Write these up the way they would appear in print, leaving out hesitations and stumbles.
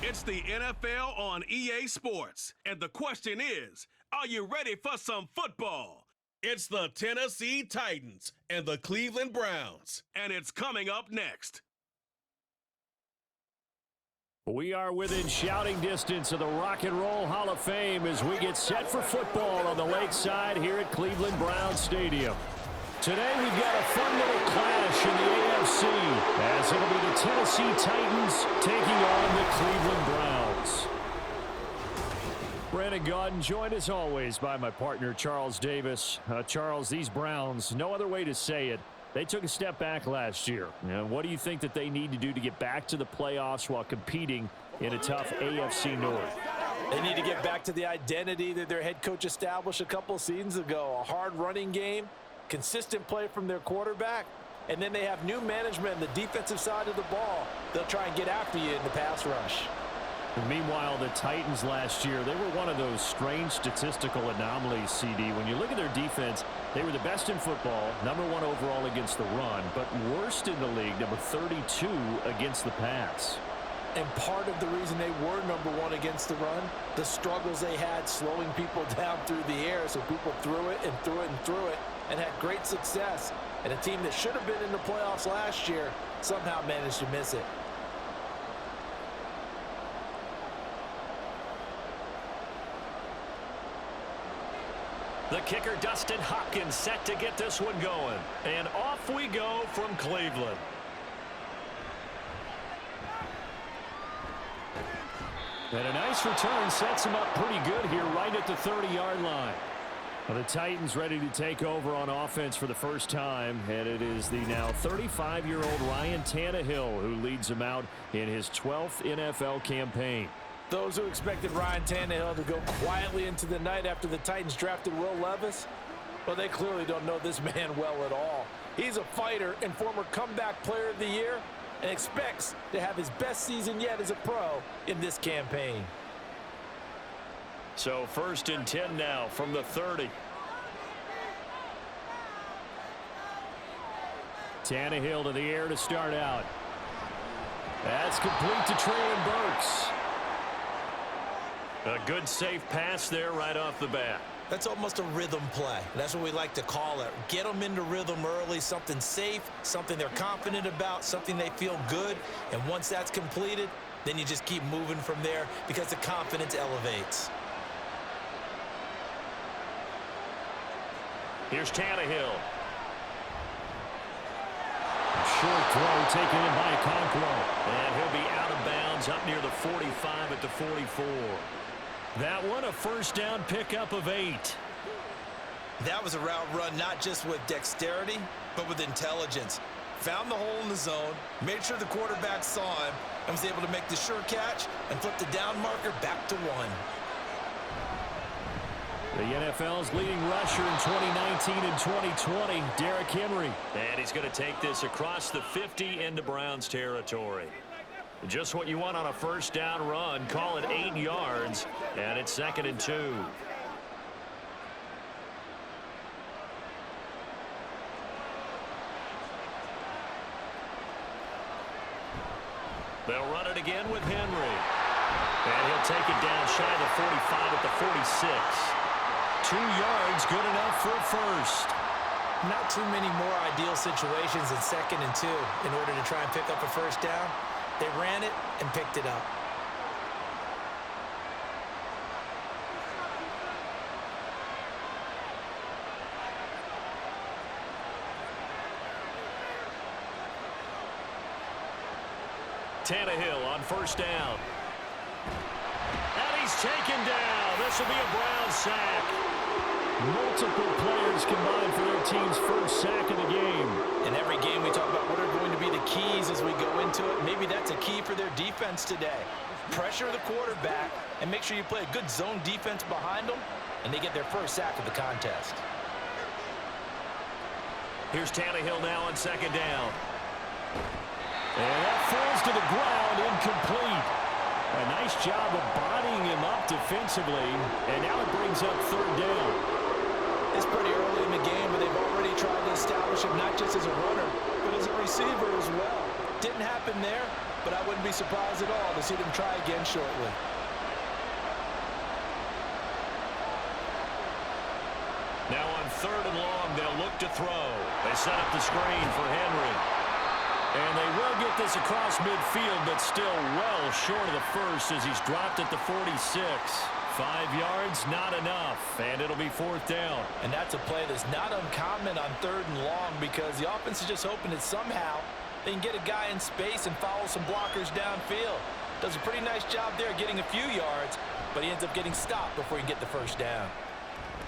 It's the NFL on EA Sports, and the question is, are you ready for some football? It's the Tennessee Titans and the Cleveland Browns, and it's coming up next. We are within shouting distance of the Rock and Roll Hall of Fame as we get set for football on the lakeside here at Cleveland Browns Stadium. Today we've got a fun little clash in the AFC as it'll be the Tennessee Titans taking on the Cleveland Browns. Brandon Gaudin joined as always by my partner Charles Davis. Charles, these Browns, no other way to say it, they took a step back last year. What do you think that they need to do to get back to the playoffs while competing in a tough AFC North? They need to get back to the identity that their head coach established a couple seasons ago. A hard running game, consistent play from their quarterback, and then they have new management on the defensive side of the ball. They'll try and get after you in the pass rush. And meanwhile, the Titans last year, they were one of those strange statistical anomalies, CD. When you look at their defense, they were the best in football, #1 overall against the run, but worst in the league, number 32 against the pass. And part of the reason they were #1 against the run, the struggles they had slowing people down through the air, so people threw it and threw it and threw it and had great success. And a team that should have been in the playoffs last year somehow managed to miss it. The kicker, Dustin Hopkins, set to get this one going. And off we go from Cleveland. And a nice return sets him up pretty good here right at the 30-yard line. Well, the Titans ready to take over on offense for the first time, and it is the now 35-year-old Ryan Tannehill who leads them out in his 12th NFL campaign. Those who expected Ryan Tannehill to go quietly into the night after the Titans drafted Will Levis, well, they clearly don't know this man well at all. He's a fighter and former comeback player of the year and expects to have his best season yet as a pro in this campaign. So 1st and 10 now from the 30. Tannehill to the air to start out. That's complete to Treylon Burks. A good safe pass there right off the bat. That's almost a rhythm play. That's what we like to call it. Get them into rhythm early, something safe, something they're confident about, something they feel good. And once that's completed, then you just keep moving from there because the confidence elevates. Here's Tannehill. Short throw taken in by Okonkwo. And he'll be out of bounds up near the 45 at the 44. That one a first down pickup of 8. That was a route run not just with dexterity, but with intelligence. Found the hole in the zone, made sure the quarterback saw him, and was able to make the sure catch and flip the down marker back to 1. The NFL's leading rusher in 2019 and 2020, Derrick Henry. And he's going to take this across the 50 into Browns territory. Just what you want on a first down run. Call it 8 yards, and it's 2nd and 2. They'll run it again with Henry. And he'll take it down shy of the 45 at the 46. 2 yards, good enough for a first. Not too many more ideal situations in 2nd and 2 in order to try and pick up a first down. They ran it and picked it up. Tannehill on first down. And he's taken down. This will be a Browns sack. Multiple players combined for their team's first sack of the game. In every game we talk about what are going to be the keys as we go into it. Maybe that's a key for their defense today. Pressure the quarterback and make sure you play a good zone defense behind them, and they get their first sack of the contest. Here's Tannehill now on 2nd down. And that falls to the ground, incomplete. A nice job of bodying him up defensively, and now it brings up 3rd down. It's pretty early in the game, but they've already tried to establish him not just as a runner, but as a receiver as well. Didn't happen there. but I wouldn't be surprised at all to see them try again shortly. Now on 3rd and long, they'll look to throw. They set up the screen for Henry. And they will get this across midfield, but still well short of the first as he's dropped at the 46. 5 yards, not enough, and it'll be 4th down. And that's a play that's not uncommon on 3rd and long because the offense is just hoping that somehow they can get a guy in space and follow some blockers downfield. Does a pretty nice job there getting a few yards, but he ends up getting stopped before he can get the first down.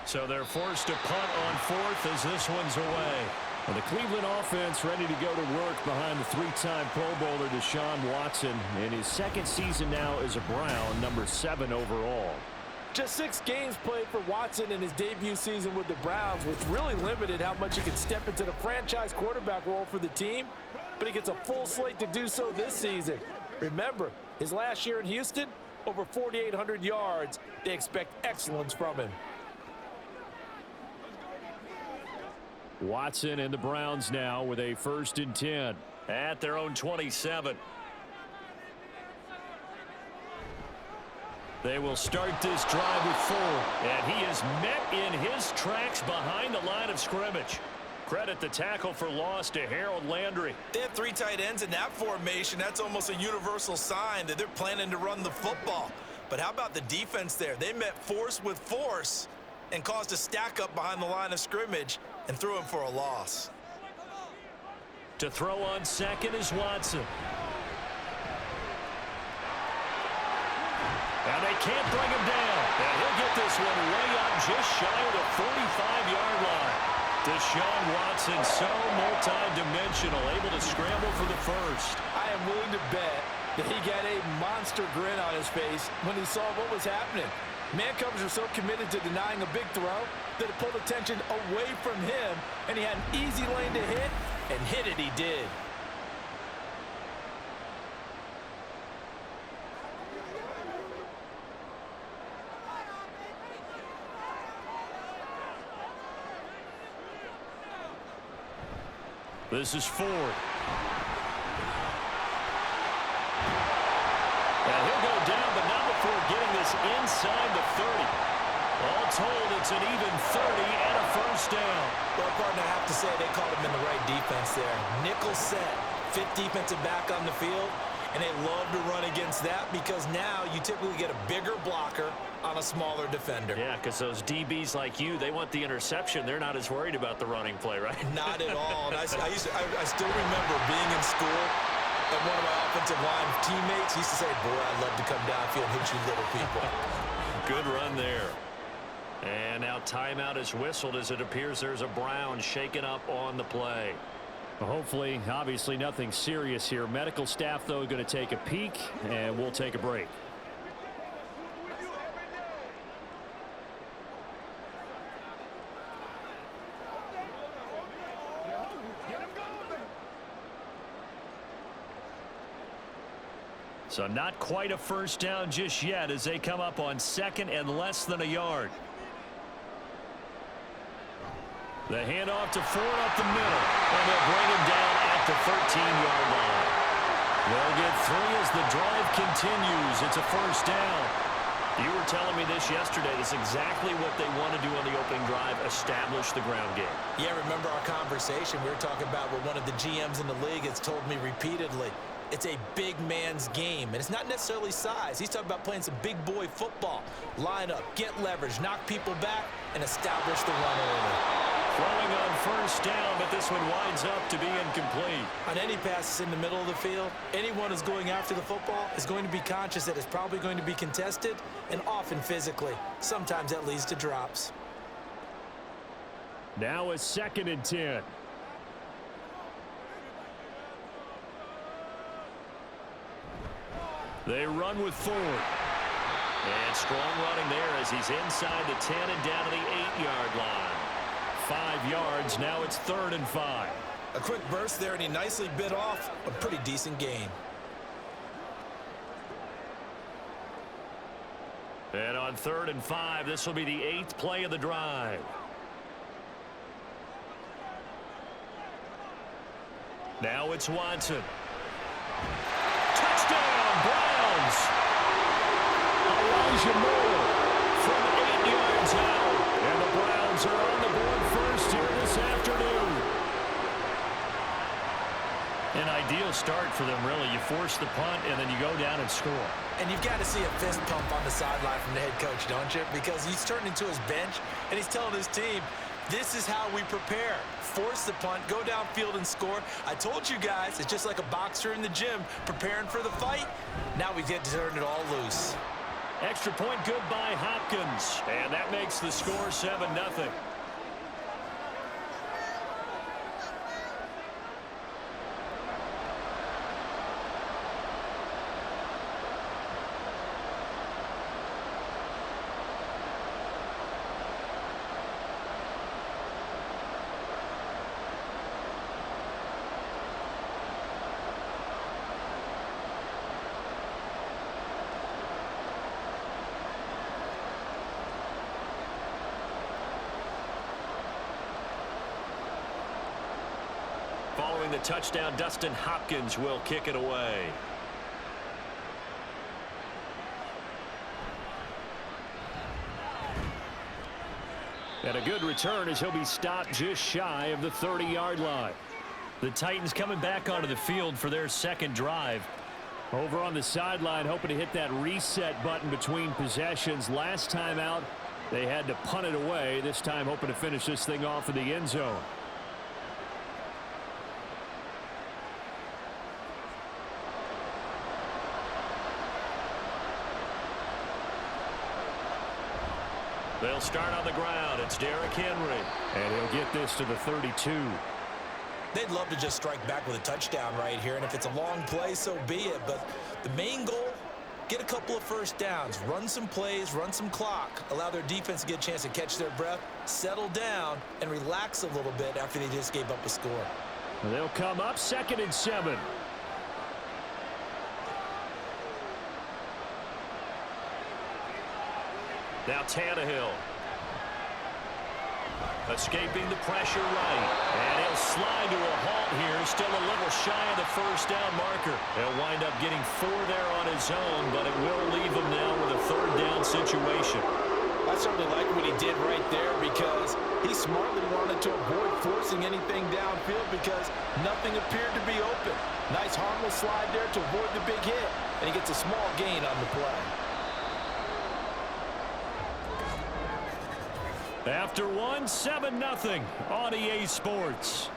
So they're forced to punt on 4th as this one's away. Well, the Cleveland offense ready to go to work behind the 3-time Pro Bowler Deshaun Watson in his 2nd season now as a Brown, number 7 overall. Just 6 games played for Watson in his debut season with the Browns, which really limited how much he could step into the franchise quarterback role for the team, but he gets a full slate to do so this season. Remember, his last year in Houston, over 4,800 yards. They expect excellence from him. Watson and the Browns now with a 1st and 10 at their own 27. They will start this drive with 4, and he is met in his tracks behind the line of scrimmage. Credit the tackle for loss to Harold Landry. They have 3 tight ends in that formation. That's almost a universal sign that they're planning to run the football. But how about the defense there? They met force with force and caused a stack up behind the line of scrimmage and threw him for a loss. To throw on 2nd is Watson. And they can't bring him down. And he'll get this one way up just shy of the 45-yard line. Deshaun Watson, so multi-dimensional, able to scramble for the first. I am willing to bet that he got a monster grin on his face when he saw what was happening. Man covers are so committed to denying a big throw that it pulled attention away from him, and he had an easy lane to hit, and hit it he did. This is Ford. And he'll go down, but not before getting this inside the 30. All told, it's an even 30 and a first down. Well, partner, I have to say they called him in the right defense there. Nickel set, 5th defensive back on the field, and they love to run against that because now you typically get a bigger blocker on a smaller defender. Yeah, because those DBs like you, they want the interception. They're not as worried about the running play, right? Not at all. And I still remember being in school, and one of my offensive line teammates used to say, boy, I'd love to come downfield and hit you little people. Good run there. And now timeout is whistled as it appears there's a Brown shaken up on the play. Well, hopefully, obviously nothing serious here. Medical staff, though, going to take a peek, and we'll take a break. So not quite a first down just yet as they come up on 2nd and less than a yard. The handoff to Ford up the middle, and they'll bring him down at the 13-yard line. They'll get 3 as the drive continues. It's a first down. You were telling me this yesterday. This is exactly what they want to do on the opening drive, establish the ground game. Yeah, remember our conversation? We were talking about what one of the GMs in the league has told me repeatedly. It's a big man's game, and it's not necessarily size. He's talking about playing some big boy football. Line up, get leverage, knock people back, and establish the run early. Throwing on first down, but this one winds up to be incomplete. On any passes in the middle of the field, anyone who's going after the football is going to be conscious that it's probably going to be contested, and often physically. Sometimes that leads to drops. Now a 2nd and 10. They run with Ford. And strong running there as he's inside the 10 and down to the 8-yard line. 5 yards. Now it's 3rd and 5. A quick burst there, and he nicely bit off a pretty decent gain. And on 3rd and 5, this will be the 8th play of the drive. Now it's Watson. Touchdown, Browns. Elijah Moore from 8 yards out. And the Browns are on the board first here this afternoon. An ideal start for them, really. You force the punt, and then you go down and score. And you've got to see a fist pump on the sideline from the head coach, don't you? Because he's turned into his bench, and he's telling his team, this is how we prepare. Force the punt, go downfield and score. I told you guys, it's just like a boxer in the gym preparing for the fight. Now we get to turn it all loose. Extra point good by Hopkins. And that makes the score 7-0. Following the touchdown, Dustin Hopkins will kick it away. And a good return as he'll be stopped just shy of the 30-yard line. The Titans coming back onto the field for their second drive. Over on the sideline, hoping to hit that reset button between possessions. Last time out, they had to punt it away. This time hoping to finish this thing off in the end zone. They'll start on the ground. It's Derrick Henry. And he'll get this to the 32. They'd love to just strike back with a touchdown right here, and if it's a long play, so be it. But the main goal, get a couple of first downs, run some plays, run some clock, allow their defense to get a chance to catch their breath, settle down, and relax a little bit after they just gave up a score. They'll come up 2nd and 7. Now Tannehill. Escaping the pressure right. And he'll slide to a halt here. Still a little shy of the first down marker. He'll wind up getting 4 there on his own, but it will leave him now with a 3rd down situation. I certainly like what he did right there because he smartly wanted to avoid forcing anything downfield because nothing appeared to be open. Nice harmless slide there to avoid the big hit, and he gets a small gain on the play. After 7-0 on EA Sports.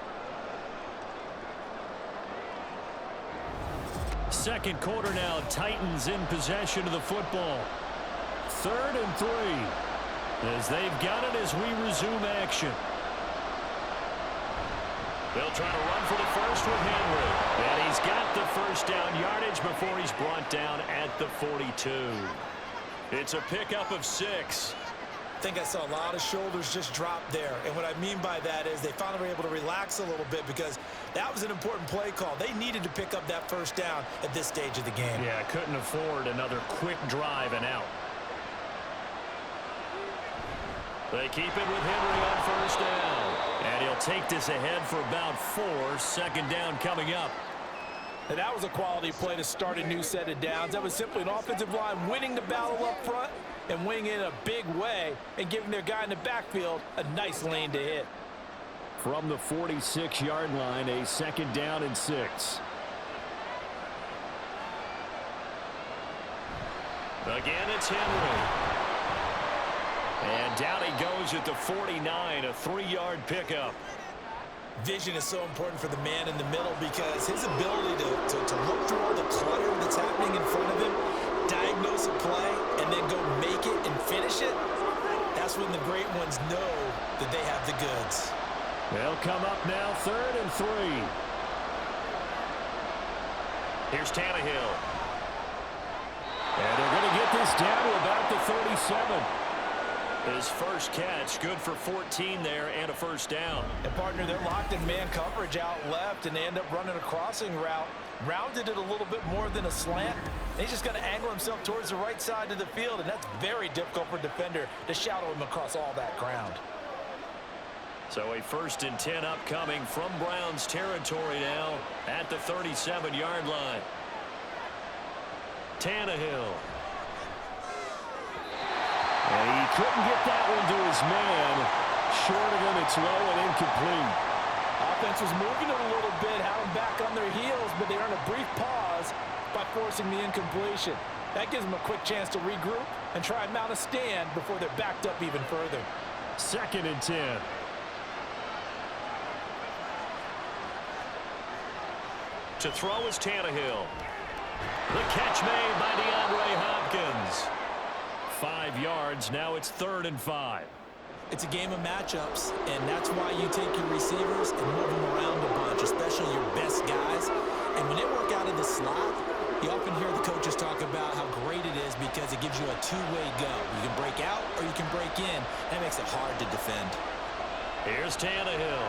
Second quarter now, Titans in possession of the football. 3rd and 3 as they've got it as we resume action. They'll try to run for the first with Henry. And he's got the first down yardage before he's brought down at the 42. It's a pickup of 6. I think I saw a lot of shoulders just drop there. And what I mean by that is they finally were able to relax a little bit because that was an important play call. They needed to pick up that first down at this stage of the game. Yeah, couldn't afford another quick drive and out. They keep it with Henry on first down. And he'll take this ahead for about 4. 2nd down coming up. And that was a quality play to start a new set of downs. That was simply an offensive line winning the battle up front and winning in a big way and giving their guy in the backfield a nice lane to hit. From the 46-yard line, a 2nd down and 6. Again, it's Henry. And down he goes at the 49, a 3-yard pickup. Vision is so important for the man in the middle because his ability to look through all the clutter that's happening in front of him, diagnose a play, and then go make it and finish it, that's when the great ones know that they have the goods. They'll come up now 3rd and 3. Here's Tannehill. And they're going to get this down to about the 37. His first catch, good for 14 there and a first down. And, partner, they're locked in man coverage out left, and they end up running a crossing route. Rounded it a little bit more than a slant. And he's just going to angle himself towards the right side of the field, and that's very difficult for a defender to shadow him across all that ground. So a 1st and 10 upcoming from Browns territory now at the 37-yard line. Tannehill. And he couldn't get that one to his man. Short of him, it's low and incomplete. Offense was moving it a little bit, had them back on their heels, but they earned a brief pause by forcing the incompletion. That gives them a quick chance to regroup and try and mount a stand before they're backed up even further. 2nd and 10. To throw is Tannehill. The catch made by DeAndre Hopkins. 5 yards. Now it's 3rd and 5. It's a game of matchups, and that's why you take your receivers and move them around a bunch, especially your best guys. And when they work out of the slot, you often hear the coaches talk about how great it is because it gives you a two-way go. You can break out or you can break in. That makes it hard to defend. Here's Tannehill.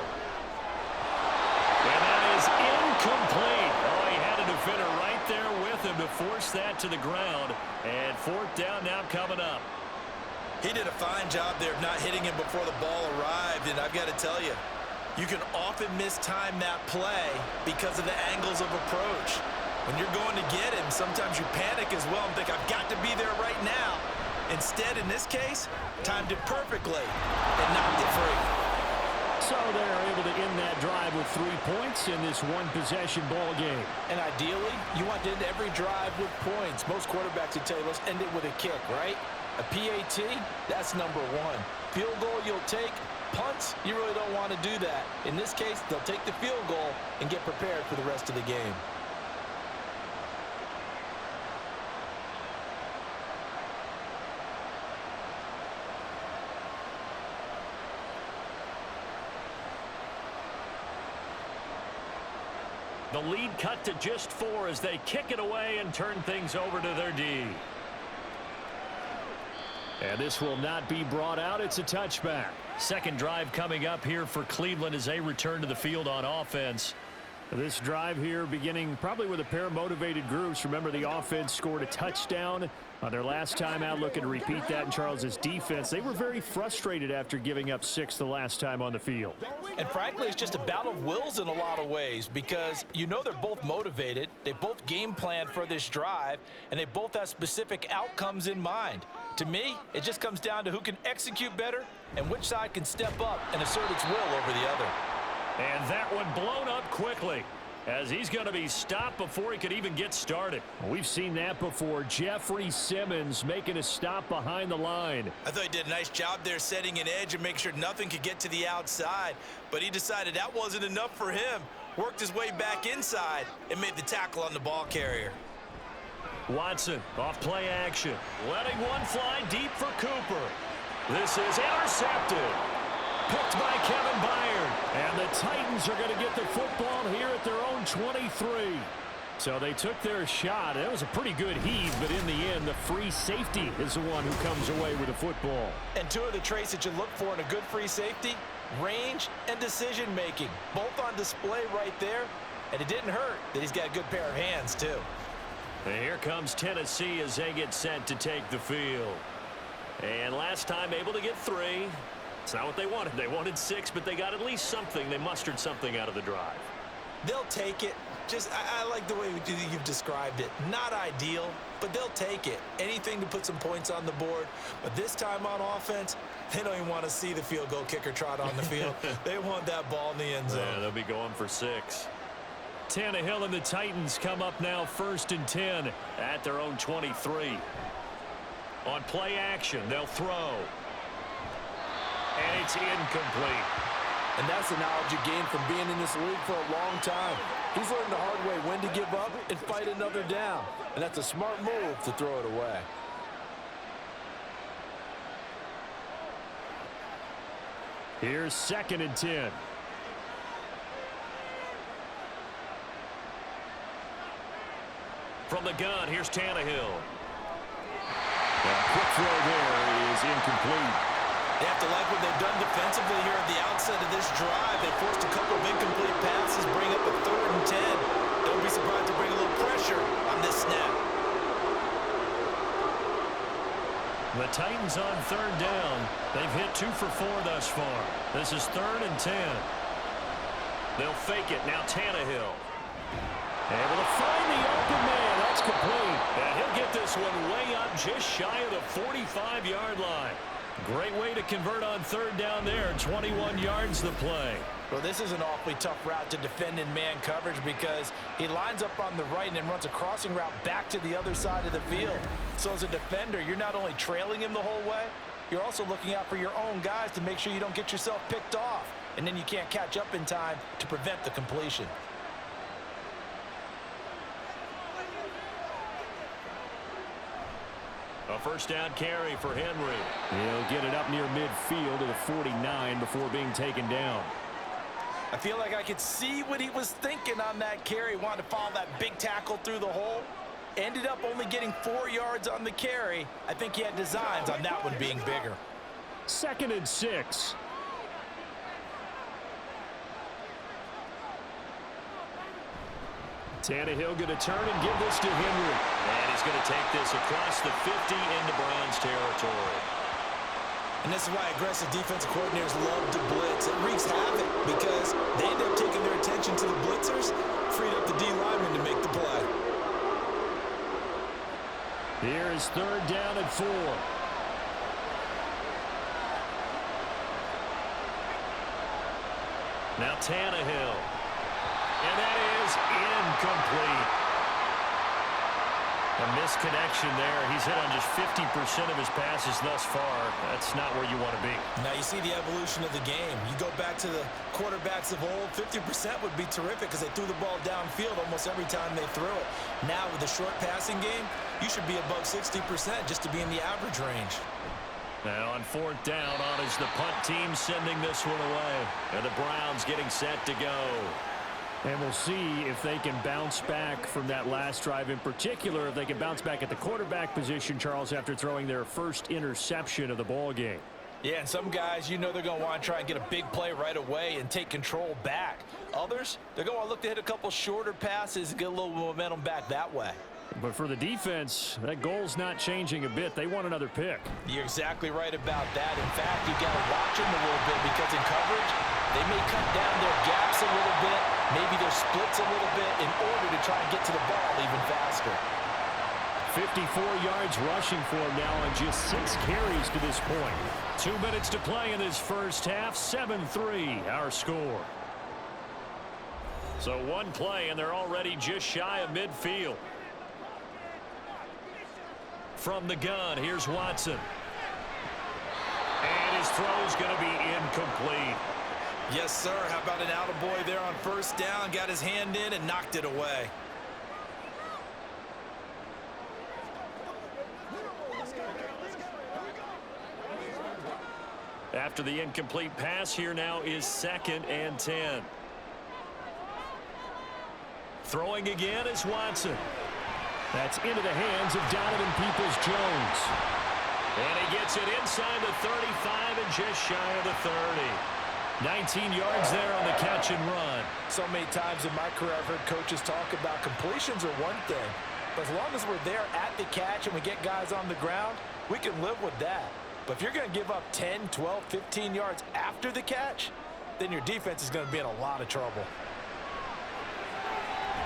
And that is incomplete. Oh, he had a defender right there with him to force that to the ground. And 4th down now coming up. He did a fine job there of not hitting him before the ball arrived, and I've got to tell you, you can often mistime that play because of the angles of approach. When you're going to get him, sometimes you panic as well and think, I've got to be there right now. Instead, in this case, timed it perfectly and knocked it free. So they're able to end that drive with 3 points in this one-possession ball game. And ideally, you want to end every drive with points. Most quarterbacks would tell you, let's end it with a kick, right? A PAT, that's number 1. Field goal you'll take. Punts, you really don't want to do that. In this case, they'll take the field goal and get prepared for the rest of the game. The lead cut to just 4 as they kick it away and turn things over to their D. And this will not be brought out. It's a touchback. 2nd drive coming up here for Cleveland as they return to the field on offense. This drive here beginning probably with a pair of motivated groups. Remember, the offense scored a touchdown on their last time out. Looking to repeat that in Charles's defense. They were very frustrated after giving up 6 the last time on the field. And frankly, it's just a battle of wills in a lot of ways because you know they're both motivated. They both game plan for this drive, and they both have specific outcomes in mind. To me, it just comes down to who can execute better and which side can step up and assert its will over the other. And that one blown up quickly as he's going to be stopped before he could even get started. We've seen that before. Jeffrey Simmons making a stop behind the line. I thought he did a nice job there setting an edge and make sure nothing could get to the outside, but he decided that wasn't enough for him. Worked his way back inside and made the tackle on the ball carrier. Watson off play action, letting one fly deep for Cooper. This is intercepted. Picked by Kevin Byard. And the Titans are going to get the football here at their own 23. So they took their shot. That was a pretty good heave, but in the end, the free safety is the one who comes away with the football. And 2 of the traits that you look for in a good free safety, range and decision-making. Both on display right there. And it didn't hurt that he's got a good pair of hands, too. And here comes Tennessee as they get set to take the field. And last time able to get 3. It's not what they wanted. They wanted 6, but they got at least something. They mustered something out of the drive. They'll take it. I like the way you've described it. Not ideal, but they'll take it. Anything to put some points on the board. But this time on offense, they don't even want to see the field goal kicker trot on the field. They want that ball in the end zone. Yeah, they'll be going for 6. Tannehill and the Titans come up now 1st and 10 at their own 23. On play action, they'll throw. And it's incomplete. And that's the knowledge you gain from being in this league for a long time. He's learned the hard way when to give up and fight another down. And that's a smart move to throw it away. Here's 2nd and 10. From the gun, here's Tannehill. Quick throw there is incomplete. They have to like what they've done defensively here at the outset of this drive. They forced a couple of incomplete passes, bring up a 3rd and 10. Don't be surprised to bring a little pressure on this snap. The Titans on 3rd down. They've hit 2 for 4 thus far. This is 3rd and 10. They'll fake it. Now Tannehill. Able to find the open man. That's complete. And he'll get this one way up just shy of the 45-yard line. Great way to convert on third down there. 21 yards the play. Well, this is an awfully tough route to defend in man coverage because he lines up on the right and then runs a crossing route back to the other side of the field. So as a defender, you're not only trailing him the whole way, you're also looking out for your own guys to make sure you don't get yourself picked off. And then you can't catch up in time to prevent the completion. A first down carry for Henry. He'll get it up near midfield to the 49 before being taken down. I feel like I could see what he was thinking on that carry. Wanted to follow that big tackle through the hole. Ended up only getting 4 yards on the carry. I think he had designs on that one being bigger. 2nd and 6. Tannehill going to turn and give this to Henry. And he's going to take this across the 50 into Browns territory. And this is why aggressive defensive coordinators love to blitz. It wreaks havoc because they end up taking their attention to the blitzers, freed up the D lineman to make the play. Here is 3rd down and 4. Now Tannehill. And that is incomplete. A misconnection there. He's hit on just 50% of his passes thus far. That's not where you want to be. Now you see the evolution of the game. You go back to the quarterbacks of old, 50% would be terrific because they threw the ball downfield almost every time they threw it. Now with the short passing game, you should be above 60% just to be in the average range. Now on 4th down, on is the punt team sending this one away. And the Browns getting set to go. And we'll see if they can bounce back from that last drive in particular, if they can bounce back at the quarterback position, Charles, after throwing their first interception of the ball game. Yeah, and some guys, you know they're going to want to try and get a big play right away and take control back. Others, they're going to look to hit a couple shorter passes and get a little momentum back that way. But for the defense, that goal's not changing a bit. They want another pick. You're exactly right about that. In fact, you got to watch them a little bit because in coverage, they may cut down their gaps a little bit, maybe their splits a little bit in order to try and get to the ball even faster. 54 yards rushing for him now on just 6 carries to this point. 2 minutes to play in this first half. 7-3 our score. So one play and they're already just shy of midfield. From the gun, here's Watson. And his throw's going to be incomplete. Yes, sir. How about an attaboy there on 1st down? Got his hand in and knocked it away. After the incomplete pass, here now is 2nd and 10. Throwing again is Watson. That's into the hands of Donovan Peoples-Jones. And he gets it inside the 35 and just shy of the 30. 19 yards there on the catch and run. So many times in my career I've heard coaches talk about completions are one thing. But as long as we're there at the catch and we get guys on the ground, we can live with that. But if you're going to give up 10, 12, 15 yards after the catch, then your defense is going to be in a lot of trouble.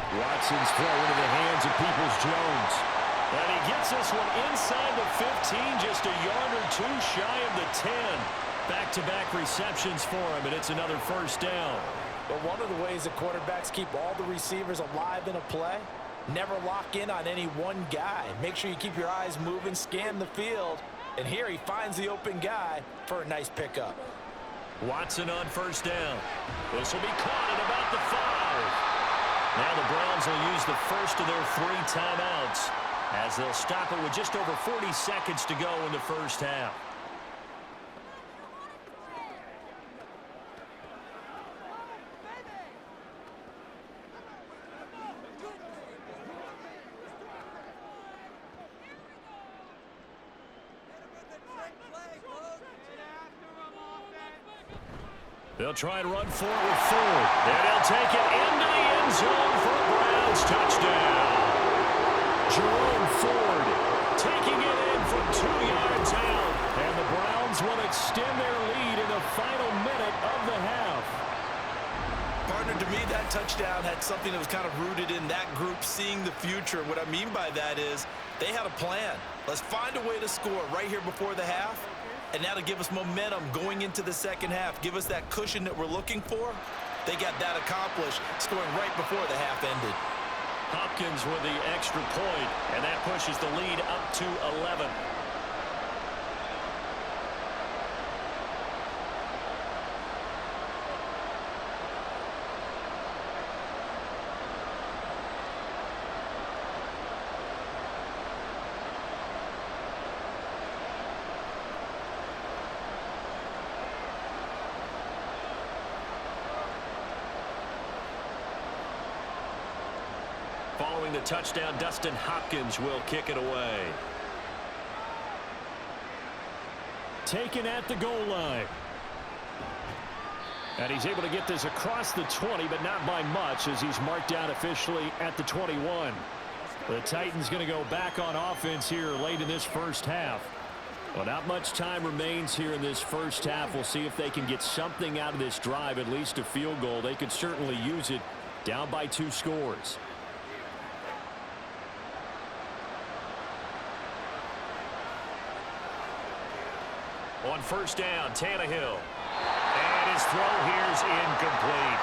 Watson's throw into the hands of Peoples-Jones. And he gets this one inside the 15, just a yard or 2 shy of the 10. Back-to-back receptions for him, and it's another first down. But one of the ways that quarterbacks keep all the receivers alive in a play, never lock in on any one guy. Make sure you keep your eyes moving, scan the field, and here he finds the open guy for a nice pickup. Watson on first down. This will be caught at about the 5. Now the Browns will use the first of their 3 timeouts as they'll stop it with just over 40 seconds to go in the first half. They'll try and run for it with Ford. And he'll take it into the end zone for a Browns touchdown. Jerome Ford taking it in from 2 yards out. And the Browns will extend their lead in the final minute of the half. Partner, to me, that touchdown had something that was kind of rooted in that group seeing the future. What I mean by that is they had a plan. Let's find a way to score right here before the half, and that'll give us momentum going into the second half, give us that cushion that we're looking for. They got that accomplished, scoring right before the half ended. Hopkins with the extra point, and that pushes the lead up to 11. Following the touchdown, Dustin Hopkins will kick it away. Taken at the goal line. And he's able to get this across the 20, but not by much, as he's marked down officially at the 21. The Titans going to go back on offense here late in this first half. Well, not much time remains here in this first half. We'll see if they can get something out of this drive, at least a field goal. They could certainly use it, down by 2 scores. On first down, Tannehill. And his throw here's incomplete.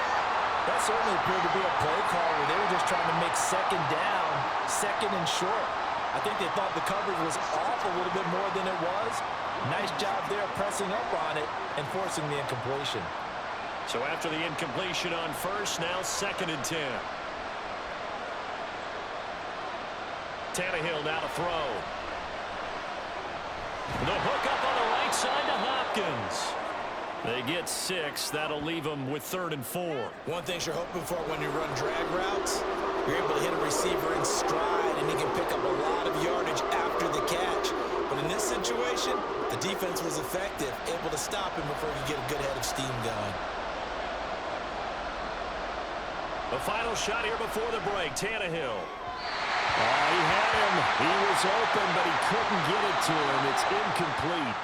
That certainly appeared to be a play call where they were just trying to make second down, second and short. I think they thought the coverage was off a little bit more than it was. Nice job there pressing up on it and forcing the incompletion. So after the incompletion on first, now 2nd and 10. Tannehill now to throw. The hook up on the right side to Hopkins. They get 6. That'll leave them with 3rd and 4. One thing you're hoping for when you run drag routes, you're able to hit a receiver in stride, and he can pick up a lot of yardage after the catch. But in this situation, the defense was effective, able to stop him before he could get a good head of steam going. The final shot here before the break, Tannehill. He had him. He was open, but he couldn't get it to him. It's incomplete.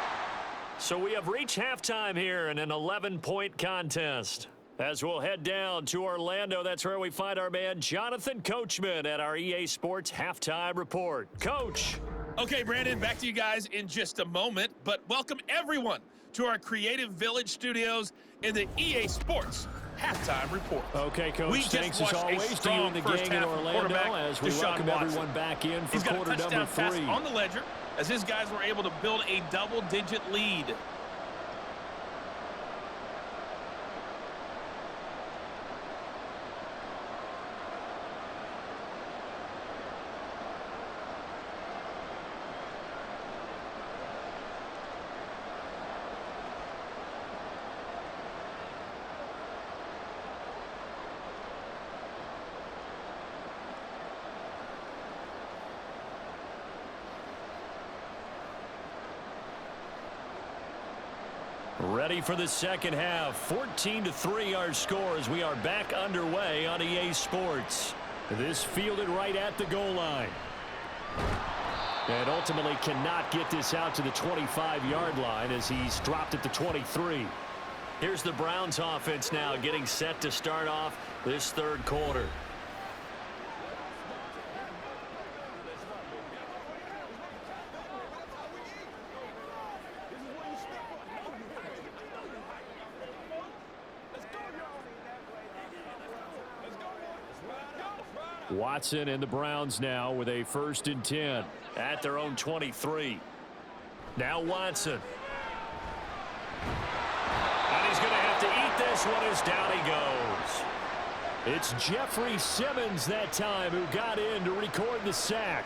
So we have reached halftime here in an 11-point contest. As we'll head down to Orlando, that's where we find our man Jonathan Coachman at our EA Sports Halftime Report. Coach. Okay, Brandon, back to you guys in just a moment, but welcome everyone to our Creative Village studios in the EA Sports Halftime Report. Okay, Coach, thanks as always to you and the gang in Orlando as we welcome everyone back in for quarter number 3. Pass on the ledger as his guys were able to build a double-digit lead. Ready for the second half. 14-3 our score as we are back underway on EA Sports. This fielded right at the goal line. And ultimately cannot get this out to the 25-yard line as he's dropped at the 23. Here's the Browns offense now getting set to start off this third quarter. Watson and the Browns now with a 1st and 10 at their own 23. Now Watson. And he's going to have to eat this one as down he goes. It's Jeffrey Simmons that time who got in to record the sack.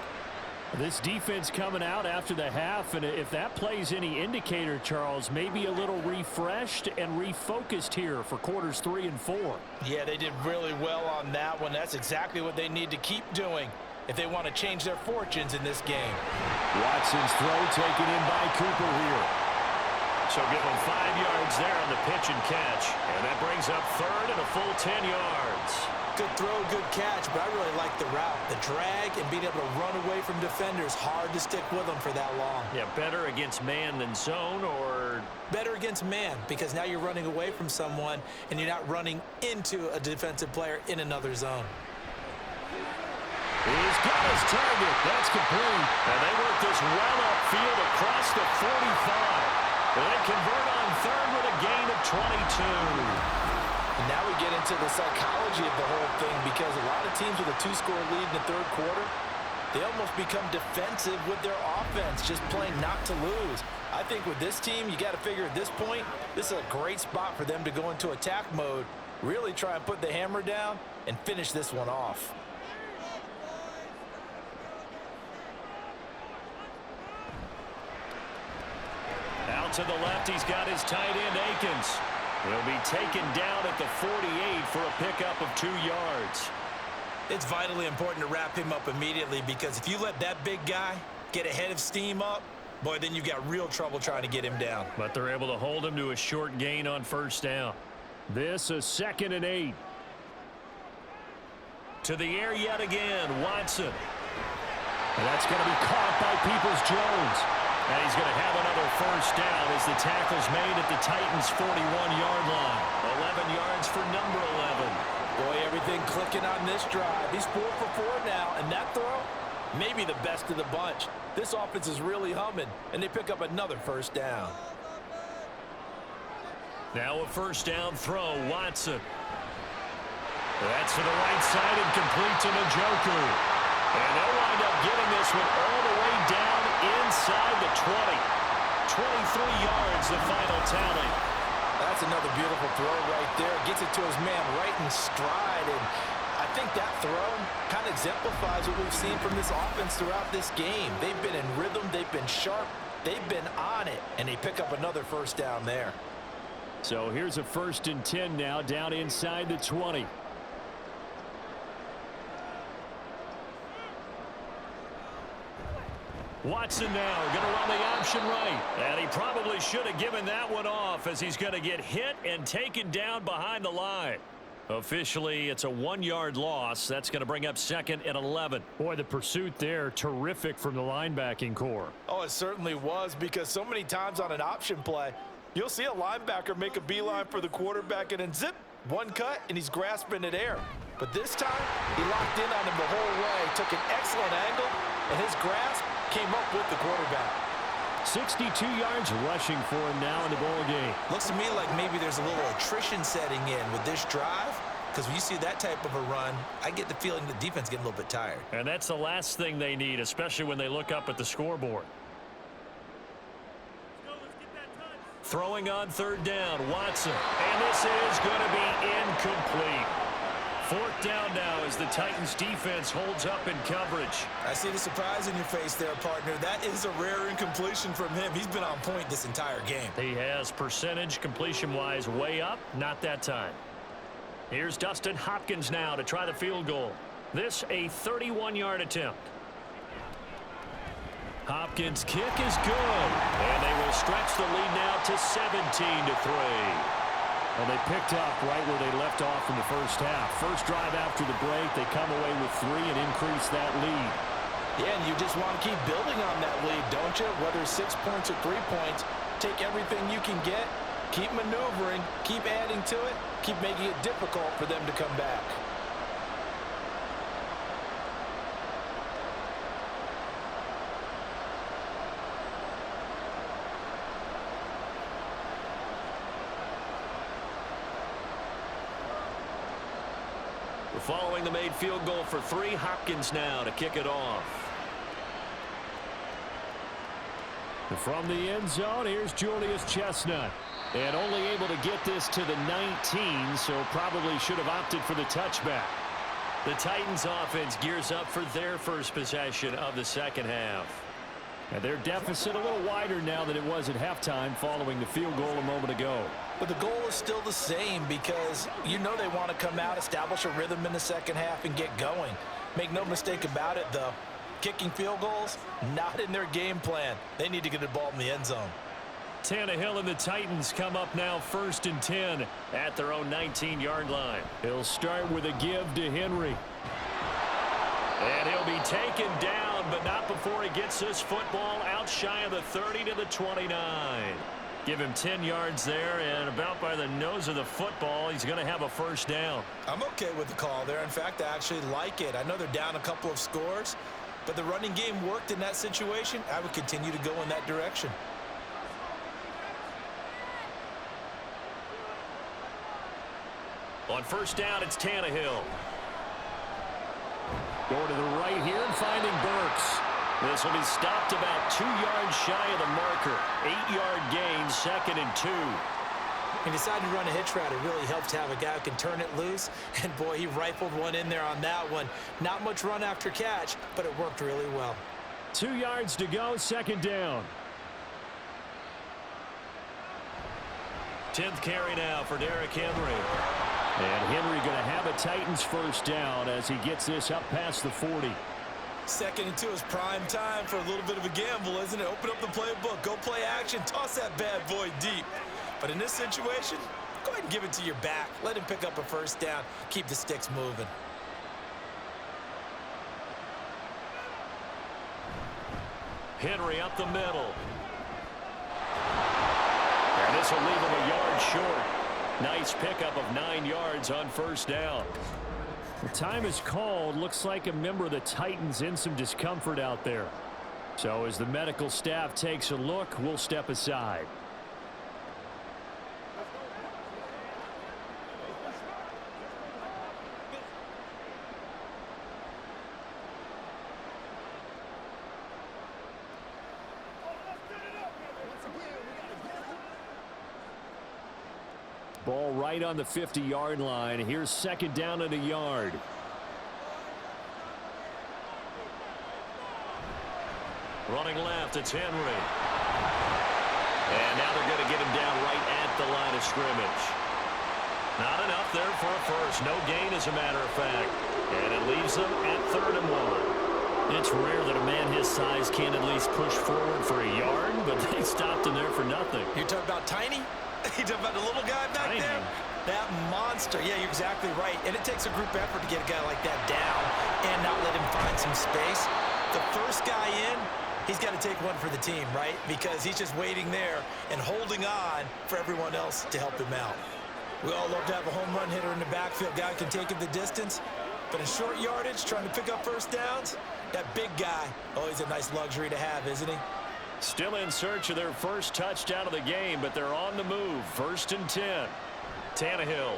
This defense coming out after the half, and if that plays any indicator, Charles, maybe a little refreshed and refocused here for quarters 3 and 4. Yeah, they did really well on that one. That's exactly what they need to keep doing if they want to change their fortunes in this game. Watson's throw taken in by Cooper here. So give him 5 yards there on the pitch and catch. And that brings up 3rd and a full 10 yards. Good throw, good catch, but I really like the route. The drag and being able to run away from defenders, hard to stick with them for that long. Yeah, better against man than zone, or better against man, because now you're running away from someone and you're not running into a defensive player in another zone. He's got his target. That's complete. And they work this well upfield across the 45. They convert on third with a gain of 22. And now we get into the psychology of the whole thing, because a lot of teams with a 2-score lead in the third quarter, they almost become defensive with their offense, just playing not to lose. I think with this team, you got to figure at this point, this is a great spot for them to go into attack mode, really try and put the hammer down and finish this one off. Out to the left, he's got his tight end, Akins. He'll be taken down at the 48 for a pickup of 2 yards. It's vitally important to wrap him up immediately, because if you let that big guy get ahead of steam up, boy, then you've got real trouble trying to get him down. But they're able to hold him to a short gain on first down. This is 2nd and 8. To the air yet again, Watson. And that's going to be caught by Peoples-Jones. And he's going to have another first down as the tackle's made at the Titans' 41-yard line. 11 yards for number 11. Boy, everything clicking on this drive. He's 4 for 4 now, and that throw, maybe the best of the bunch. This offense is really humming, and they pick up another first down. Now a first down throw, Watson. That's to the right side and complete to Njoku. And they'll wind up getting this one all the way down inside the 20. 23 yards, the final tally. That's another beautiful throw right there. Gets it to his man right in stride. And I think that throw kind of exemplifies what we've seen from this offense throughout this game. They've been in rhythm. They've been sharp. They've been on it. And they pick up another first down there. So here's a 1st and 10 now, down inside the 20. Watson now going to run the option right. And he probably should have given that one off, as he's going to get hit and taken down behind the line. Officially, it's a 1-yard loss. That's going to bring up 2nd and 11. Boy, the pursuit there, terrific from the linebacking core. Oh, it certainly was, because so many times on an option play, you'll see a linebacker make a beeline for the quarterback and then zip, one cut, and he's grasping at air. But this time, he locked in on him the whole way, took an excellent angle, and his grasp came up with the quarterback. 62 yards rushing for him now in the ball game. Looks to me like maybe there's a little attrition setting in with this drive, because when you see that type of a run, I get the feeling the defense getting a little bit tired. And that's the last thing they need, especially when they look up at the scoreboard. Throwing on 3rd down, Watson. And this is going to be incomplete. 4th down now as the Titans defense holds up in coverage. I see the surprise in your face there, partner. That is a rare incompletion from him. He's been on point this entire game. He has percentage completion-wise way up, not that time. Here's Dustin Hopkins now to try the field goal. This a 31-yard attempt. Hopkins' kick is good, and they will stretch the lead now to 17-3. Well, they picked up right where they left off in the first half. First drive after the break, they come away with 3 and increase that lead. Yeah, and you just want to keep building on that lead, don't you? Whether it's 6 points or 3 points, take everything you can get, keep maneuvering, keep adding to it, keep making it difficult for them to come back. Following the made field goal for 3, Hopkins now to kick it off. From the end zone, here's Julius Chestnut. And only able to get this to the 19, so probably should have opted for the touchback. The Titans offense gears up for their first possession of the second half. And their deficit a little wider now than it was at halftime following the field goal a moment ago. But the goal is still the same, because you know they want to come out, establish a rhythm in the second half, and get going. Make no mistake about it, though. Kicking field goals, not in their game plan. They need to get the ball in the end zone. Tannehill and the Titans come up now 1st and 10 at their own 19-yard line. He'll start with a give to Henry. And he'll be taken down, but not before he gets this football out shy of the 30 to the 29. Give him 10 yards there, and about by the nose of the football, he's going to have a first down. I'm okay with the call there. In fact, I actually like it. I know they're down a couple of scores, but the running game worked in that situation. I would continue to go in that direction. On first down, it's Tannehill. Going to the right here and finding Burks. This will be stopped about 2 yards shy of the marker. 8-yard gain, 2nd and 2. He decided to run a hitch route. It really helps to have a guy who can turn it loose. And, boy, he rifled one in there on that one. Not much run after catch, but it worked really well. 2 yards to go, 2nd down. 10th carry now for Derrick Henry. And Henry going to have a Titans first down as he gets this up past the 40. 2nd and 2 is prime time for a little bit of a gamble, isn't it? Open up the playbook, go play action, toss that bad boy deep. But in this situation, go ahead and give it to your back. Let him pick up a first down. Keep the sticks moving. Henry up the middle. And this will leave him a yard short. Nice pickup of 9 yards on first down. The time is called. Looks like a member of the Titans in some discomfort out there. So as the medical staff takes a look, we'll step aside. Ball right on the 50-yard line. Here's 2nd down and a yard. Running left, it's Henry. And now they're going to get him down right at the line of scrimmage. Not enough there for a first. No gain, as a matter of fact. And it leaves them at 3rd and 1. It's rare that a man his size can't at least push forward for a yard, but they stopped him there for nothing. You're talking about tiny? You talking about the little guy back Tiny. there? That monster. Yeah, you're exactly right. And it takes a group effort to get a guy like that down and not let him find some space. The first guy in, he's got to take one for the team, right? Because he's just waiting there and holding on for everyone else to help him out. We all love to have a home run hitter in the backfield. Guy can take it the distance. But in short yardage, trying to pick up first downs, that big guy, oh, he's a nice luxury to have, isn't he? Still in search of their first touchdown of the game, but they're on the move. 1st and 10. Tannehill.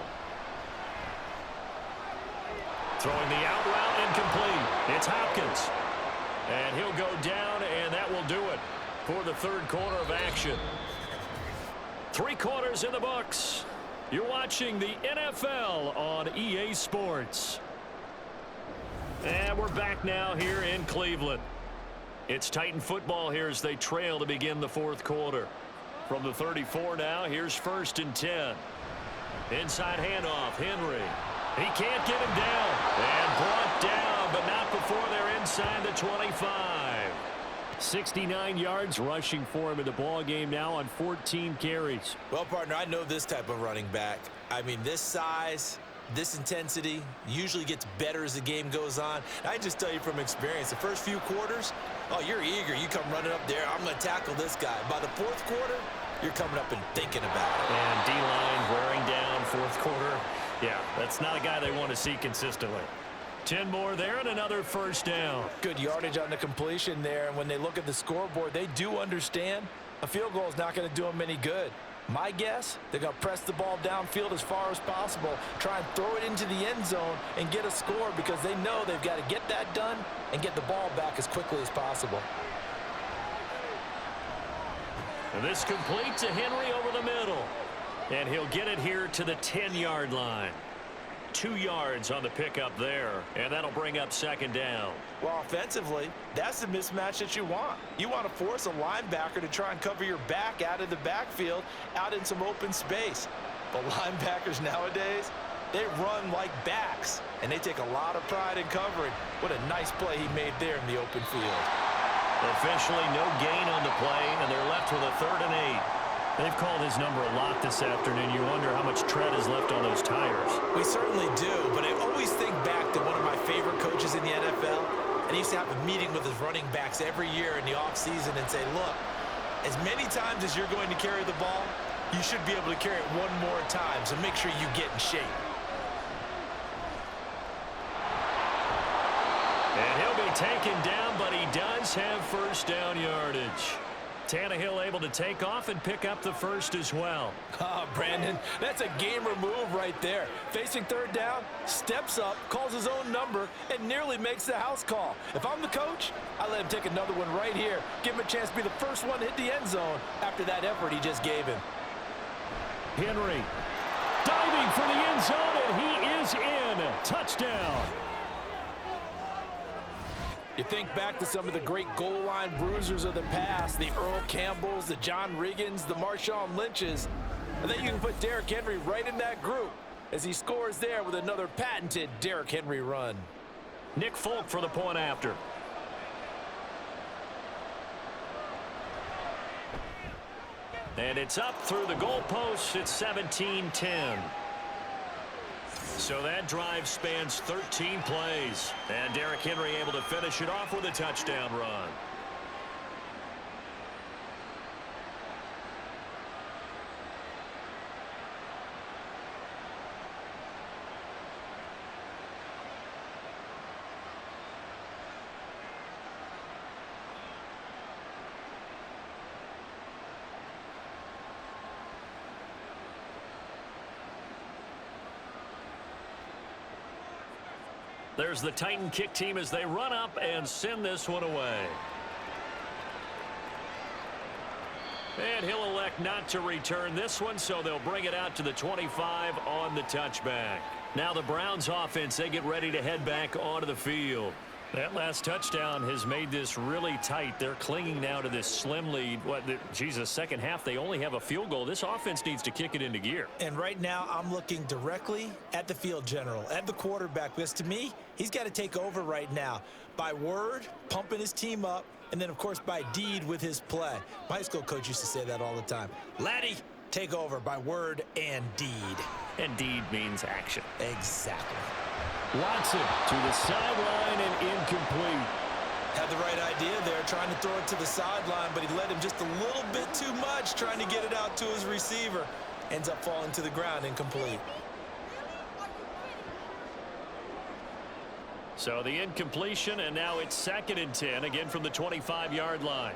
Throwing the out route incomplete. It's Hopkins. And he'll go down, and that will do it for the 3rd quarter of action. 3 quarters in the books. You're watching the NFL on EA Sports. And we're back now here in Cleveland. It's Titan football here as they trail to begin the 4th quarter. From the 34 now, here's 1st and 10. Inside handoff, Henry. He can't get him down. And brought down, but not before they're inside the 25. 69 yards rushing for him in the ball game now on 14 carries. Well, partner, I know this type of running back. I mean, this size, this intensity usually gets better as the game goes on. And I just tell you from experience, the first few quarters, oh, you're eager. You come running up there. I'm going to tackle this guy. By the 4th quarter, you're coming up and thinking about it. And D-line wearing down 4th quarter. Yeah, that's not a guy they want to see consistently. 10 more there and another first down. Good yardage on the completion there. And when they look at the scoreboard, they do understand a field goal is not going to do them any good. My guess, they're going to press the ball downfield as far as possible, try and throw it into the end zone and get a score because they know they've got to get that done and get the ball back as quickly as possible. And this complete to Henry over the middle. And he'll get it here to the 10-yard line. 2 yards on the pickup there, and that'll bring up 2nd down. Well, offensively, that's the mismatch that you want. You want to force a linebacker to try and cover your back out of the backfield, out in some open space. But linebackers nowadays, they run like backs, and they take a lot of pride in covering. What a nice play he made there in the open field. Officially no gain on the play, and they're left with a 3rd and 8. They've called his number a lot this afternoon. You wonder how much tread is left on those tires. We certainly do, but I always think back to one of my favorite coaches in the NFL, and he used to have a meeting with his running backs every year in the offseason and say, look, as many times as you're going to carry the ball, you should be able to carry it one more time, so make sure you get in shape. And he'll be taken down, but he does have first down yardage. Tannehill able to take off and pick up the first as well. Oh, Brandon, that's a gamer move right there. Facing third down, steps up, calls his own number, and nearly makes the house call. If I'm the coach, I let him take another one right here. Give him a chance to be the first one to hit the end zone after that effort he just gave him. Henry diving for the end zone, and he is in. Touchdown. You think back to some of the great goal line bruisers of the past, the Earl Campbells, the John Riggins, the Marshawn Lynches. And then you can put Derrick Henry right in that group as he scores there with another patented Derrick Henry run. Nick Folk for the point after. And it's up through the goalposts. It's 17-10. So that drive spans 13 plays. And Derrick Henry able to finish it off with a touchdown run. There's the Titan kick team as they run up and send this one away. And he'll elect not to return this one, so they'll bring it out to the 25 on the touchback. Now the Browns offense, they get ready to head back onto the field. That last touchdown has made this really tight. They're clinging now to this slim lead. Second half, they only have a field goal. This offense needs to kick it into gear. And right now, I'm looking directly at the field general, at the quarterback, because to me, he's got to take over right now. By word, pumping his team up, and then, of course, by deed with his play. My high school coach used to say that all the time. Laddie, take over by word and deed. And deed means action. Exactly. Watson to the sideline and incomplete. Had the right idea there, trying to throw it to the sideline, but he led him just a little bit too much, trying to get it out to his receiver. Ends up falling to the ground, incomplete. So the incompletion, and now it's 2nd and 10, again from the 25-yard line.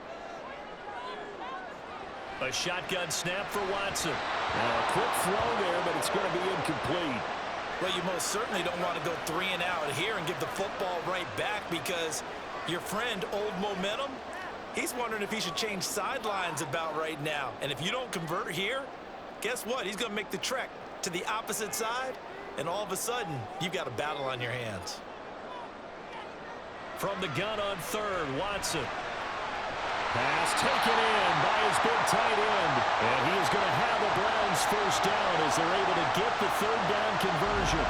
A shotgun snap for Watson. Now a quick throw there, but it's going to be incomplete. Well, you most certainly don't want to go 3 and out here and give the football right back, because your friend, Old Momentum, he's wondering if he should change sidelines about right now. And if you don't convert here, guess what? He's going to make the trek to the opposite side, and all of a sudden, you've got a battle on your hands. From the gun on 3rd, Watson. Pass taken in by his big tight end. And he is going to have the Browns first down as they're able to get the 3rd down conversion.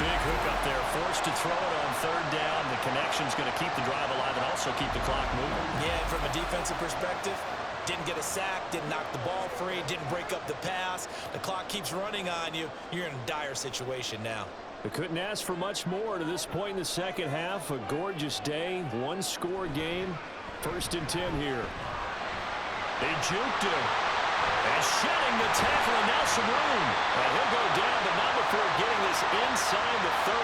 Big hook up there, forced to throw it on 3rd down. The connection's going to keep the drive alive and also keep the clock moving. Yeah, and from a defensive perspective, didn't get a sack, didn't knock the ball free, didn't break up the pass. The clock keeps running on you. You're in a dire situation now. They couldn't ask for much more to this point in the second half. A gorgeous day, one-score game. 1st and 10 here. They juked him. And shedding the tackle, and now some room. And he'll go down, but not before getting this inside the 30.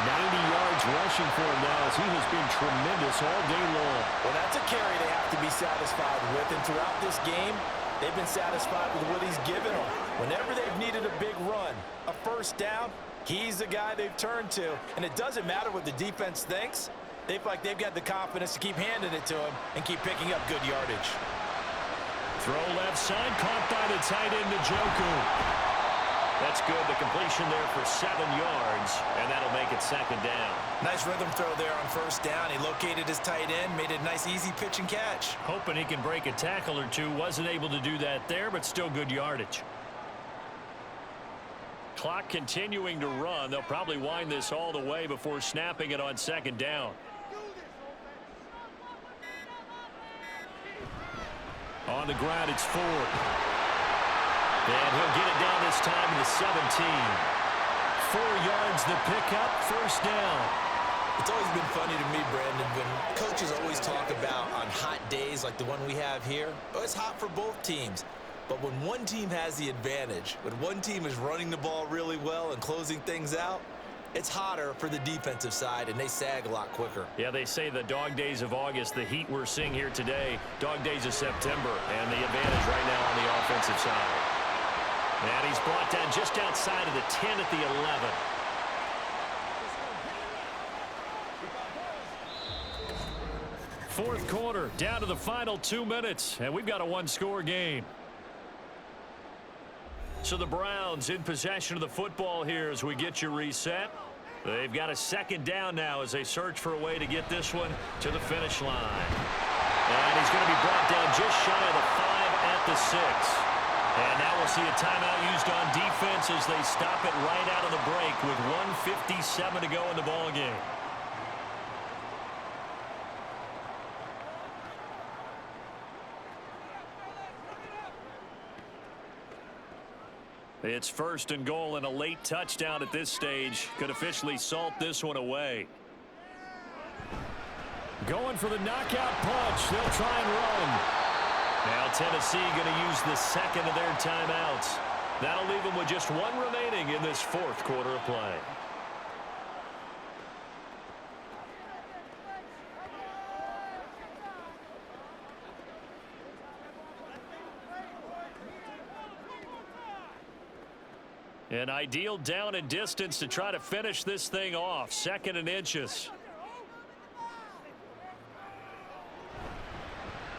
90 yards rushing for him now as he has been tremendous all day long. Well, that's a carry they have to be satisfied with. And throughout this game, they've been satisfied with what he's given them. Whenever they've needed a big run, a first down, he's the guy they've turned to. And it doesn't matter what the defense thinks. They feel like they've got the confidence to keep handing it to him and keep picking up good yardage. Throw left side, caught by the tight end, Njoku. That's good. The completion there for 7 yards, and that'll make it 2nd down. Nice rhythm throw there on 1st down. He located his tight end, made a nice easy pitch and catch. Hoping he can break a tackle or two. Wasn't able to do that there, but still good yardage. Clock continuing to run. They'll probably wind this all the way before snapping it on 2nd down. On the ground, it's Ford. And he'll get it down this time to the 17. 4 yards the pickup, first down. It's always been funny to me, Brandon, when coaches always talk about on hot days like the one we have here. Oh, it's hot for both teams. But when one team has the advantage, when one team is running the ball really well and closing things out, it's hotter for the defensive side, and they sag a lot quicker. Yeah, they say the dog days of August, the heat we're seeing here today, dog days of September, and the advantage right now on the offensive side. And he's brought down just outside of the 10 at the 11. Fourth quarter, down to the final 2 minutes, and we've got a one-score game. So the Browns in possession of the football here as we get you reset. They've got a second down now as they search for a way to get this one to the finish line. And he's going to be brought down just shy of the 5 at the 6. And now we'll see a timeout used on defense as they stop it right out of the break with 1:57 to go in the ball game. It's first and goal, and a late touchdown at this stage could officially salt this one away. Going for the knockout punch. They'll try and run. Now Tennessee going to use the second of their timeouts. That'll leave them with just one remaining in this fourth quarter of play. An ideal down and distance to try to finish this thing off. 2nd and inches.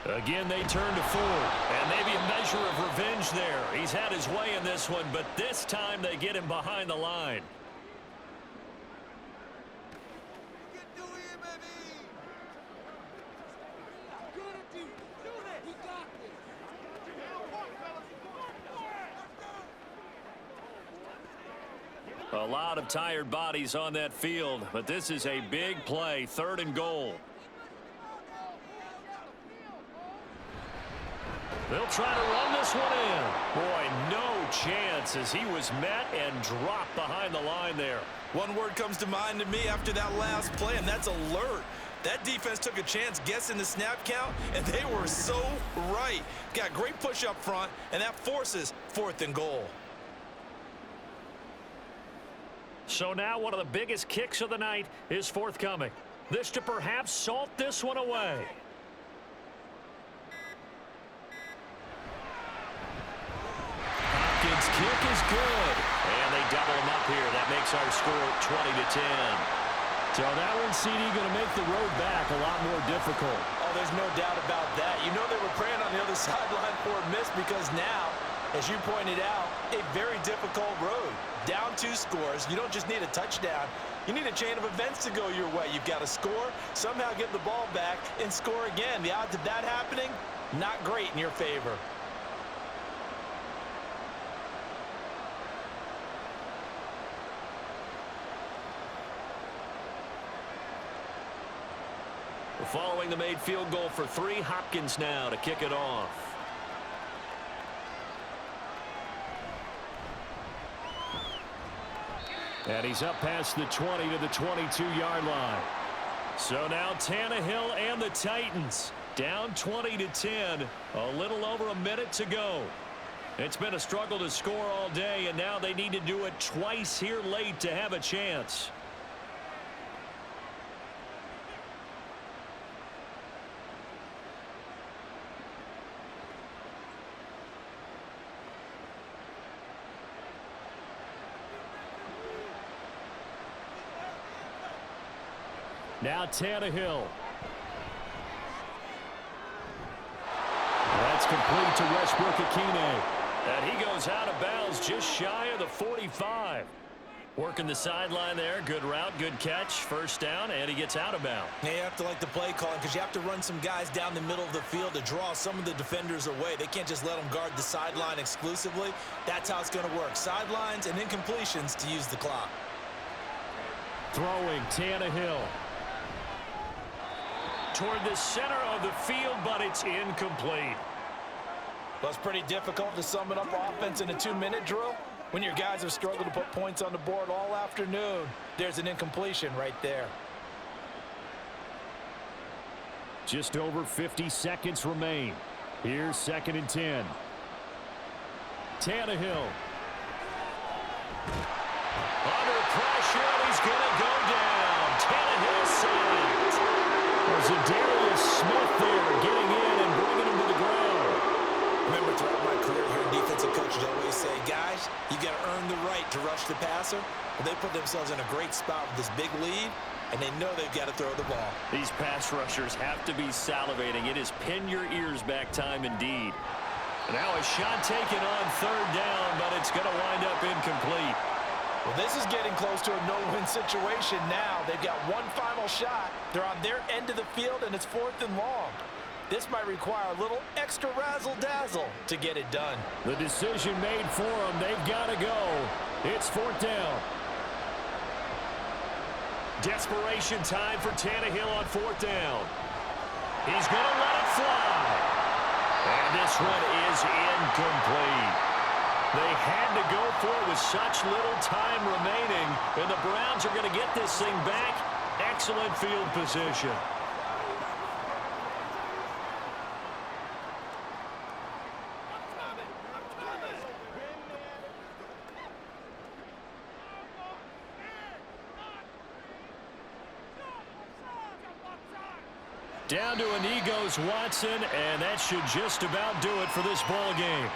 Again, they turn to Ford, and maybe a measure of revenge there. He's had his way in this one, but this time they get him behind the line. A lot of tired bodies on that field, but this is a big play. 3rd and goal. They'll try to run this one in. Boy, no chance as he was met and dropped behind the line there. One word comes to mind to me after that last play, and that's alert. That defense took a chance guessing the snap count, and they were so right. Got great push up front, and that forces 4th and goal. So now one of the biggest kicks of the night is forthcoming. This to perhaps salt this one away. Hopkins' kick is good. And they double him up here. That makes our score 20-10. So that one, CD, going to make the road back a lot more difficult. Oh, there's no doubt about that. You know they were praying on the other sideline for a miss because now, as you pointed out, a very difficult road. Down 2 scores. You don't just need a touchdown. You need a chain of events to go your way. You've got to score, somehow get the ball back, and score again. The odds of that happening, not great in your favor. Following the made field goal for 3, Hopkins now to kick it off. And he's up past the 20 to the 22-yard line. So now Tannehill and the Titans down 20-10. A little over a minute to go. It's been a struggle to score all day, and now they need to do it twice here late to have a chance. Now Tannehill. That's complete to Westbrook-Ikhine. And he goes out of bounds just shy of the 45. Working the sideline there. Good route, good catch. First down, and he gets out of bounds. Yeah, you have to like the play calling because you have to run some guys down the middle of the field to draw some of the defenders away. They can't just let them guard the sideline exclusively. That's how it's going to work. Sidelines and incompletions to use the clock. Throwing Tannehill. Toward the center of the field, but it's incomplete. Well, it's pretty difficult to sum it up offense in a 2-minute drill. When your guys have struggled to put points on the board all afternoon, there's an incompletion right there. Just over 50 seconds remain. Here's 2nd and 10. Tannehill. Under pressure, and he's going to go down. Tannehill sacked. There's a Darius Smith there getting in and bringing him to the ground. Remember, throughout my career here, defensive coaches always say, guys, you got to earn the right to rush the passer. Well, they put themselves in a great spot with this big lead, and they know they've got to throw the ball. These pass rushers have to be salivating. It is pin your ears back time indeed. Now a shot taken on 3rd down, but it's going to wind up incomplete. Well, this is getting close to a no-win situation now. They've got one final shot. They're on their end of the field, and it's 4th and long. This might require a little extra razzle-dazzle to get it done. The decision made for them. They've got to go. It's 4th down. Desperation time for Tannehill on 4th down. He's going to let it fly. And this one is incomplete. They had to go for it with such little time remaining, and the Browns are going to get this thing back. Excellent field position. Down to a knee goes Watson, and that should just about do it for this ball game.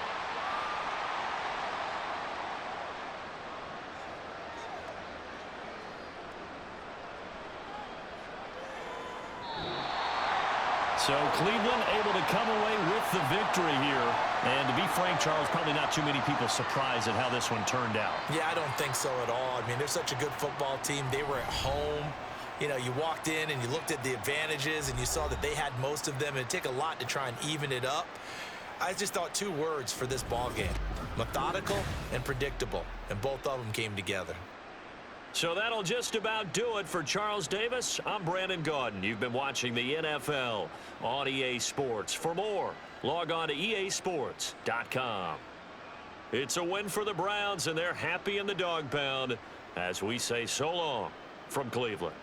So Cleveland able to come away with the victory here. And to be frank, Charles, probably not too many people surprised at how this one turned out. Yeah, I don't think so at all. I mean, they're such a good football team. They were at home. You know, you walked in and you looked at the advantages and you saw that they had most of them. It'd take a lot to try and even it up. I just thought 2 words for this ball game: methodical and predictable. And both of them came together. So that'll just about do it for Charles Davis. I'm Brandon Gaudin. You've been watching the NFL on EA Sports. For more, log on to easports.com. It's a win for the Browns, and they're happy in the dog pound as we say so long from Cleveland.